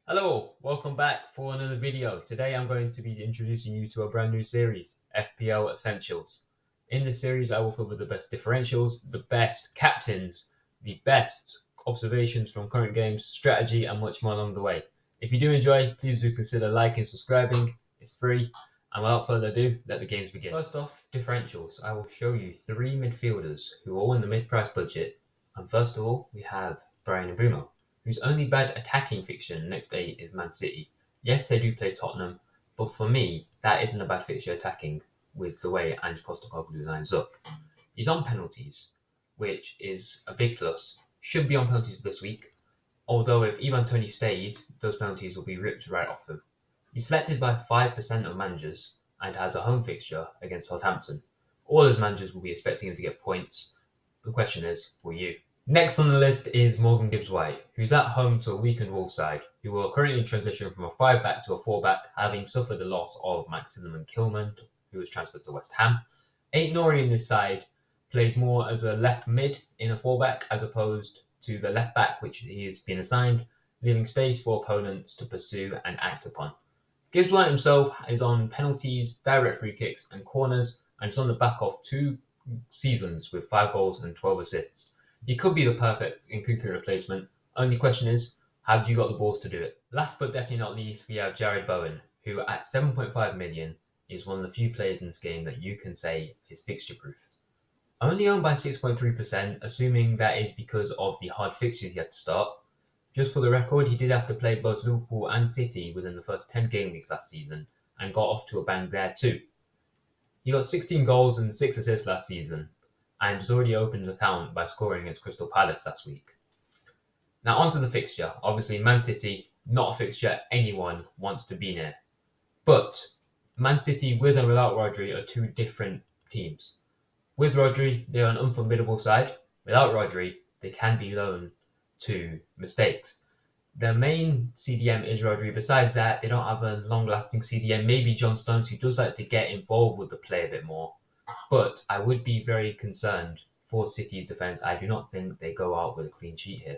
Hello, welcome back for another video. Today I'm going to be introducing you to a brand new series, FPL Essentials. In this series I will cover the best differentials, the best captains, the best observations from current games, strategy and much more along the way. If you do enjoy, please do consider liking, subscribing, it's free. And without further ado, let the games begin. First off, differentials. I will show you three midfielders who are all in the mid-price budget. And first of all, we have Brian Mbeumo, whose only bad attacking fixture next day is Man City. Yes, they do play Tottenham, but for me, that isn't a bad fixture attacking with the way Ange Postecoglou lines up. He's on penalties, which is a big plus. Should be on penalties this week, although if Ivan Toney stays, those penalties will be ripped right off him. He's selected by 5% of managers and has a home fixture against Southampton. All those managers will be expecting him to get points. The question is, will you? Next on the list is Morgan Gibbs-White, who's at home to a weakened Wolves side, who will currently transition from a 5-back to a 4-back, having suffered the loss of Maximilian Kilman, who was transferred to West Ham. Aït-Nouri in this side plays more as a left mid in a 4-back as opposed to the left back, which he has been assigned, leaving space for opponents to pursue and act upon. Gibbs-White himself is on penalties, direct free kicks and corners, and is on the back of 2 seasons with 5 goals and 12 assists. He could be the perfect Nkunku replacement. Only question is, have you got the balls to do it? Last but definitely not least, we have Jarrod Bowen, who at 7.5 million is one of the few players in this game that you can say is fixture proof. Only owned by 6.3%, assuming that is because of the hard fixtures he had to start. Just for the record, he did have to play both Liverpool and City within the first 10 game weeks last season and got off to a bang there too. He got 16 goals and 6 assists last season, and has already opened his account by scoring against Crystal Palace last week. Now onto the fixture. Obviously, Man City, not a fixture anyone wants to be near. But Man City with and without Rodri are two different teams. With Rodri, they're an unformidable side. Without Rodri, they can be prone to mistakes. Their main CDM is Rodri. Besides that, they don't have a long-lasting CDM. Maybe John Stones, who does like to get involved with the play a bit more. But I would be very concerned for City's defence. I do not think they go out with a clean sheet here.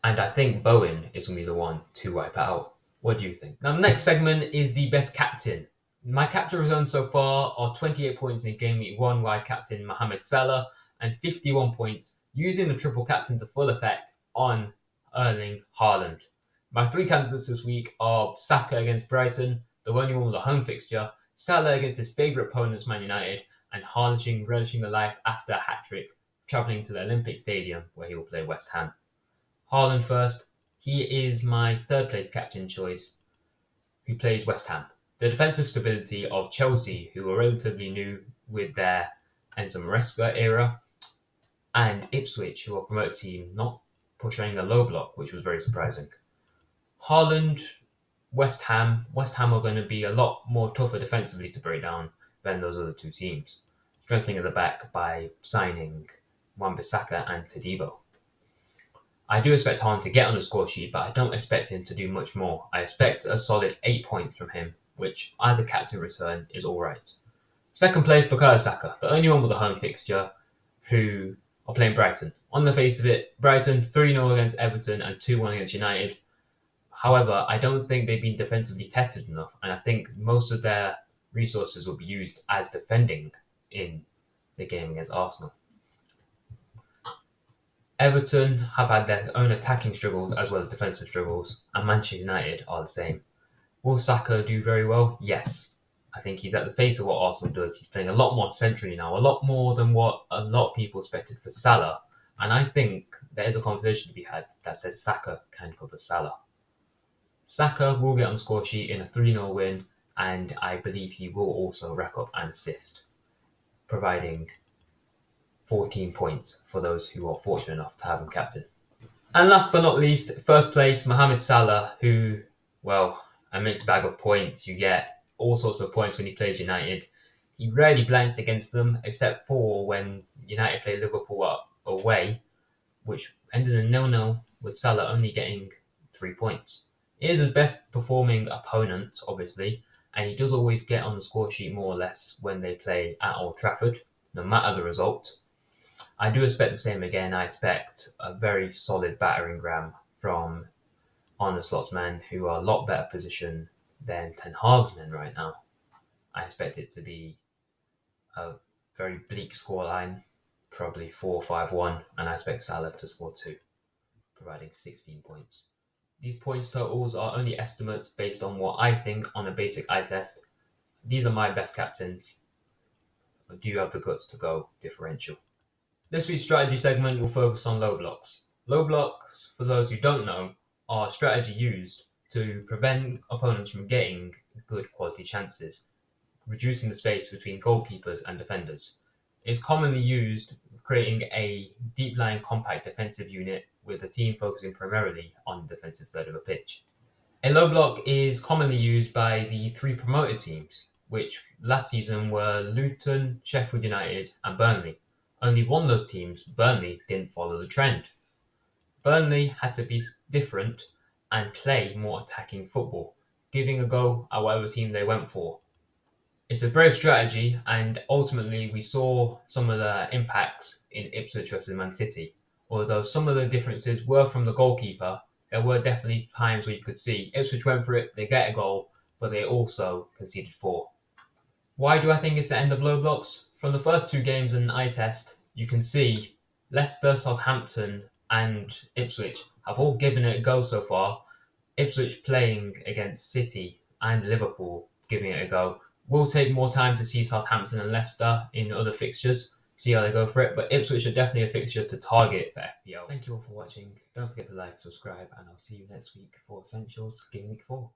And I think Bowen is going to be the one to wipe it out. What do you think? Now, the next segment is the best captain. My captain returns so far are 28 points in Game Week 1, where I captain Mohamed Salah, and 51 points using the triple captain to full effect on Erling Haaland. My 3 candidates this week are Saka against Brighton, the only one with a home fixture, Salah against his favourite opponents, Man United, and Haaland relishing the life after a hat-trick, travelling to the Olympic Stadium where he will play West Ham. Haaland first. He is my third place captain choice, who plays West Ham. The defensive stability of Chelsea, who are relatively new with their Enzo Maresca era, and Ipswich, who are a promoted team not portraying a low block, which was very surprising. Haaland, West Ham are going to be a lot more tougher defensively to break down than those other two teams, strengthening at the back by signing Wan-Bissaka and Todibo. I do expect Haaland to get on the score sheet, but I don't expect him to do much more. I expect a solid 8 points from him, which, as a captain return, is alright. Second place, Bukayo Saka, the only one with a home fixture, who are playing Brighton. On the face of it, Brighton 3-0 against Everton and 2-1 against United. However, I don't think they've been defensively tested enough, and I think most of their resources will be used as defending in the game against Arsenal. Everton have had their own attacking struggles as well as defensive struggles, and Manchester United are the same. Will Saka do very well? Yes. I think he's at the face of what Arsenal does. He's playing a lot more centrally now, a lot more than what a lot of people expected for Salah. And I think there is a conversation to be had that says Saka can cover Salah. Saka will get on the score sheet in a 3-0 win, and I believe he will also rack up an assist, providing 14 points for those who are fortunate enough to have him captain. And last but not least, first place, Mohamed Salah, who, well, a mixed bag of points. You get all sorts of points when he plays United. He rarely blanks against them, except for when United play Liverpool away, which ended in 0-0 with Salah only getting 3 points. He is his best performing opponent, obviously, and he does always get on the score sheet more or less when they play at Old Trafford, no matter the result. I do expect the same again. I expect a very solid battering ram from Arne Slot's men, who are a lot better positioned than Ten Hag's men right now. I expect it to be a very bleak scoreline, probably 4-5-1, and I expect Salah to score 2, providing 16 points. These points totals are only estimates based on what I think on a basic eye test. These are my best captains. Do you have the guts to go differential? This week's strategy segment will focus on low blocks. Low blocks, for those who don't know, are a strategy used to prevent opponents from getting good quality chances, reducing the space between goalkeepers and defenders. It's commonly used creating a deep-lying compact defensive unit with the team focusing primarily on the defensive third of a pitch. A low block is commonly used by the 3 promoted teams, which last season were Luton, Sheffield United and Burnley. Only one of those teams, Burnley, didn't follow the trend. Burnley had to be different and play more attacking football, giving a go at whatever team they went for. It's a brave strategy, and ultimately we saw some of the impacts in Ipswich versus Man City. Although some of the differences were from the goalkeeper, there were definitely times where you could see Ipswich went for it, they get a goal, but they also conceded 4. Why do I think it's the end of low blocks? From the first 2 games in eye test, you can see Leicester, Southampton and Ipswich have all given it a go so far. Ipswich playing against City and Liverpool giving it a go. We'll take more time to see Southampton and Leicester in other fixtures, see how they go for it, but Ipswich are definitely a fixture to target for FPL. Thank you all for watching. Don't forget to like, subscribe, and I'll see you next week for Essentials Game Week 4.